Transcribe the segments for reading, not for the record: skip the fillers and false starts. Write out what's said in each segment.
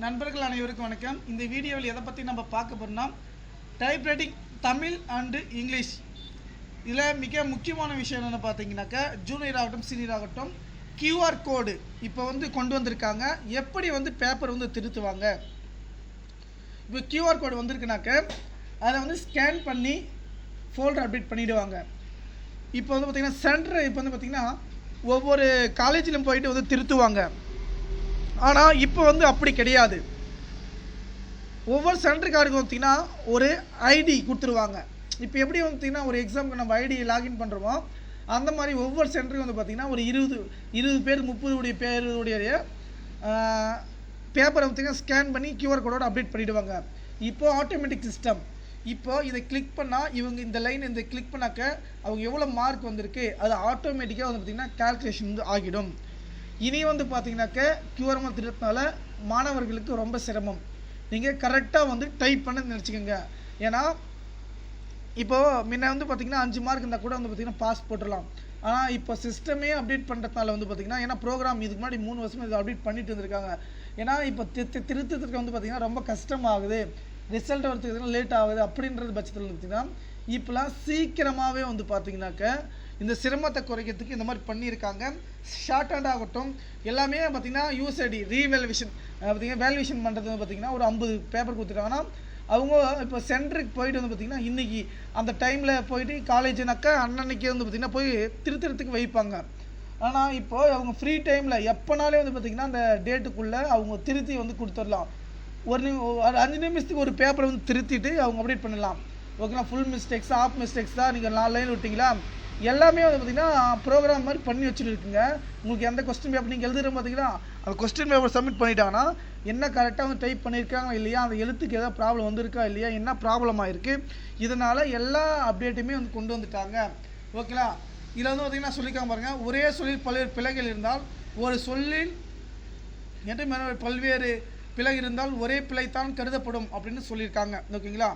நண்பர்கள் அனைவருக்கும் வணக்கம். இந்த வீடியோவில் எதை பற்றி நம்ம பார்க்க போகிறோம்னா டைப்ரைட்டிங் தமிழ் அண்டு இங்கிலீஷ். இதில் மிக முக்கியமான விஷயம் என்னென்னு பார்த்தீங்கன்னாக்கா ஜூனியர் ஆகட்டும் சீனியர் ஆகட்டும் கியூஆர் கோடு இப்போ கொண்டு வந்திருக்காங்க. எப்படி பேப்பர் திருத்துவாங்க. இப்போ கியூஆர் கோடு வந்திருக்குனாக்க அதை ஸ்கேன் பண்ணி ஃபோல்டர் அப்டேட் பண்ணிவிடுவாங்க. இப்போ பார்த்திங்கன்னா சென்டர் இப்போ பார்த்திங்கன்னா ஒவ்வொரு காலேஜிலும் போயிட்டு திருத்துவாங்க. ஆனால் இப்போ அப்படி கிடையாது. ஒவ்வொரு சென்டருக்காருக்கு பார்த்திங்கன்னா ஒரு ஐடி கொடுத்துருவாங்க. இப்போ எப்படி பார்த்திங்கன்னா ஒரு எக்ஸாமுக்கு நம்ம ஐடி லாகின் பண்ணுறோமோ அந்த மாதிரி ஒவ்வொரு சென்டருக்கு பார்த்திங்கன்னா ஒரு 20 பேர் 30 பேருடைய பேப்பரை பார்த்திங்கன்னா ஸ்கேன் பண்ணி கியூஆர் கோடோடு அப்டேட் பண்ணிவிடுவாங்க. இப்போது ஆட்டோமேட்டிக் சிஸ்டம். இப்போ இதை கிளிக் பண்ணால் இவங்க இந்த லைன் கிளிக் பண்ணாக்க அவங்க எவ்வளோ மார்க் வந்திருக்கு அது ஆட்டோமேட்டிக்காக பார்த்திங்கன்னா கால்குலேஷன் ஆகிடும். இனி பார்த்தீங்கன்னாக்க கியூஆர் திருத்தினால மாணவர்களுக்கு ரொம்ப சிரமம். நீங்கள் கரெக்டாக டைப் பண்ண நினச்சிக்கோங்க. ஏன்னா இப்போது முன்ன பார்த்திங்கன்னா 5 மார்க் இருந்தால் கூட பார்த்திங்கன்னா பாஸ் போட்டுடலாம். ஆனால் இப்போ சிஸ்டமே அப்டேட் பண்ணுறதுனால பார்த்திங்கன்னா ஏன்னா ப்ரோக்ராம் இதுக்கு முன்னாடி 3 வருஷமாக இதை அப்டேட் பண்ணிட்டு இருந்திருக்காங்க. ஏன்னா இப்போ திருத்தத்துக்கு பார்த்திங்கன்னா ரொம்ப கஷ்டமாகுது, ரிசல்ட் வரதுக்கு லேட் ஆகுது. அப்படின்றது பட்சத்தில் பார்த்திங்கன்னா இப்போலாம் சீக்கிரமாகவே பார்த்திங்கனாக்க இந்த சிரமத்தை குறைக்கிறதுக்கு இந்த மாதிரி பண்ணியிருக்காங்க. ஷார்ட் ஹேண்ட் ஆகட்டும் எல்லாமே பார்த்திங்கன்னா யூஎஸ்ஐடி ரீவேல்யூஷன் பார்த்திங்கன்னா வேல்யூஷன் பண்ணுறது பார்த்திங்கன்னா ஒரு 50 பேப்பர் கொடுத்துட்டாங்கன்னா அவங்க இப்போ சென்டருக்கு போயிட்டு பார்த்திங்கன்னா இன்றைக்கி அந்த டைமில் போயிட்டு காலேஜுனாக்கா அன்னன்னைக்கு பார்த்திங்கன்னா போய் திருத்தறதுக்கு வைப்பாங்க. ஆனால் இப்போது அவங்க ஃப்ரீ டைமில் எப்போனாலே பார்த்திங்கன்னா அந்த டேட்டுக்குள்ளே அவங்க திருத்தி கொடுத்துடலாம். ஒரு 5 நிமிஷத்துக்கு ஒரு பேப்பரை திருத்திட்டு அவங்க அப்டேட் பண்ணலாம். ஓகேங்களா. ஃபுல் மிஸ்டேக்ஸ் ஆஃப் மிஸ்டேக்ஸ் தான் நீங்கள் 4 லைன் விட்டிங்களா எல்லாமே பார்த்திங்கன்னா ப்ரோக்ராம் மாதிரி பண்ணி வச்சுருக்குங்க. உங்களுக்கு எந்த கொஸ்டின் பேப்பர் நீங்கள் எழுதுகிற பார்த்திங்கன்னா அந்த கொஸ்டின் பேப்பர் சப்மிட் பண்ணிட்டாங்கன்னா என்ன கரெக்டாக டைப் பண்ணியிருக்காங்க இல்லையா, அந்த எழுத்துக்கு ஏதாவது ப்ராப்ளம் வந்திருக்கா இல்லையா, என்ன ப்ராப்ளம் ஆகிருக்கு, இதனால் எல்லா அப்டேட்டுமே கொண்டு வந்துட்டாங்க. ஓகேங்களா. இதில் பார்த்திங்கன்னா சொல்லிக்காம பாருங்கள், ஒரே சொல்லில் பல்வேறு பிழைகள் இருந்தால் ஒரு சொல்லில் என்று பல்வேறு பிழை இருந்தால் ஒரே பிழைத்தான் கருதப்படும் அப்படின்னு சொல்லியிருக்காங்க. ஓகேங்களா.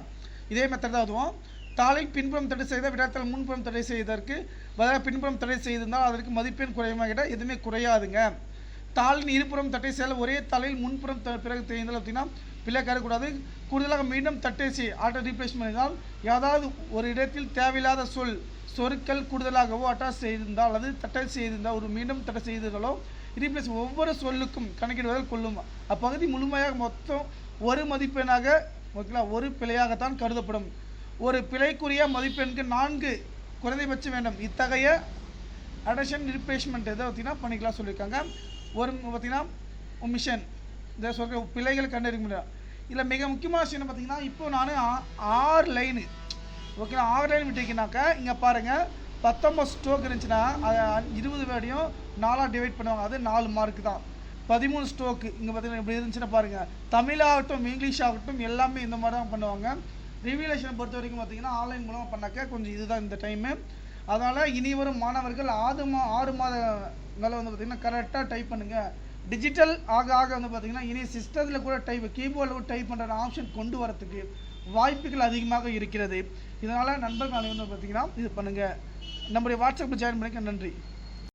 இதே மெத்தட் தான் அதுவும். தாளில் பின்புறம் தடை செய்த விடாத்தால் முன்புறம் தடை செய்வதற்கு பதிலாக பின்புறம் தடை செய்திருந்தால் அதற்கு மதிப்பெண் குறையுமா கேட்டால் எதுவுமே குறையாதுங்க. தாளின் இருபுறம் தட்டை செய்ய ஒரே தாளில் முன்புறம் பிறகு தெரிந்தால் அப்படின்னா பிள்ளை கறக்கூடாது. கூடுதலாக மீண்டும் தட்டை ஆட்டோ ரீப்ளேஸ் பண்ணினால் ஏதாவது ஒரு இடத்தில் தேவையில்லாத சொற்கள் கூடுதலாகவோ அட்டாச் செய்திருந்தால் அல்லது தட்டை செய்திருந்தால் ஒரு மீண்டும் தட்டை செய்திருந்தாலோ ரீப்ளேஸ் ஒவ்வொரு சொல்லுக்கும் கணக்கிடுவதில் கொள்ளும். அப்பகுதி முழுமையாக மொத்தம் ஒரு மதிப்பெண்ணாக ஓகேங்களா ஒரு பிழையாகத்தான் கருதப்படும். ஒரு பிழைக்குரிய மதிப்பெண்ணுக்கு 4 குறைந்தபட்சம் வேண்டும். இத்தகைய அடஷன் ரீப்ளேஸ்மெண்ட் எதை பார்த்திங்கன்னா பண்ணிக்கலாம் சொல்லியிருக்காங்க. ஒரு பார்த்திங்கன்னா மிஷன் இதை சொல்கிற பிழைகள் கண்டறிய முடியாது. இதில் மிக முக்கியமான விஷயம் என்ன பார்த்திங்கன்னா இப்போ நான் 6 லைனு ஓகேங்களா 6 லைன் விட்டுக்கினாக்கா இங்கே பாருங்கள் 19 ஸ்ட்ரோக் இருந்துச்சுன்னா அதை 20 வேர்டையும் 4ஆக டிவைட் பண்ணுவாங்க. அது 4 மார்க்கு தான். 13 ஸ்ட்ரோக்கு இங்கே பார்த்திங்கன்னா இப்படி இருந்துச்சுன்னா பாருங்கள் தமிழாகட்டும் இங்கிலீஷ் ஆகட்டும் எல்லாமே இந்த மாதிரி தான் பண்ணுவாங்க. ரிவிலேஷனை பொறுத்த வரைக்கும் பார்த்திங்கன்னா ஆன்லைன் மூலமாக பண்ணாக்க கொஞ்சம் இதுதான் இந்த டைமு. அதனால் இனி வரும் மாணவர்கள் 6 மாதங்களை பார்த்திங்கன்னா கரெக்டாக டைப் பண்ணுங்கள். டிஜிட்டல் ஆக பார்த்திங்கன்னா இனி சிஸ்டத்தில் கூட கீபோர்டில் கூட டைப் பண்ணுற ஆப்ஷன் கொண்டு வரத்துக்கு வாய்ப்புகள் அதிகமாக இருக்கிறது. இதனால் நண்பர்கள் அனைவரும் பார்த்திங்கன்னா இது பண்ணுங்கள். நம்முடைய வாட்ஸ்அப்பில் ஜாயின் பண்ணிக்க நன்றி.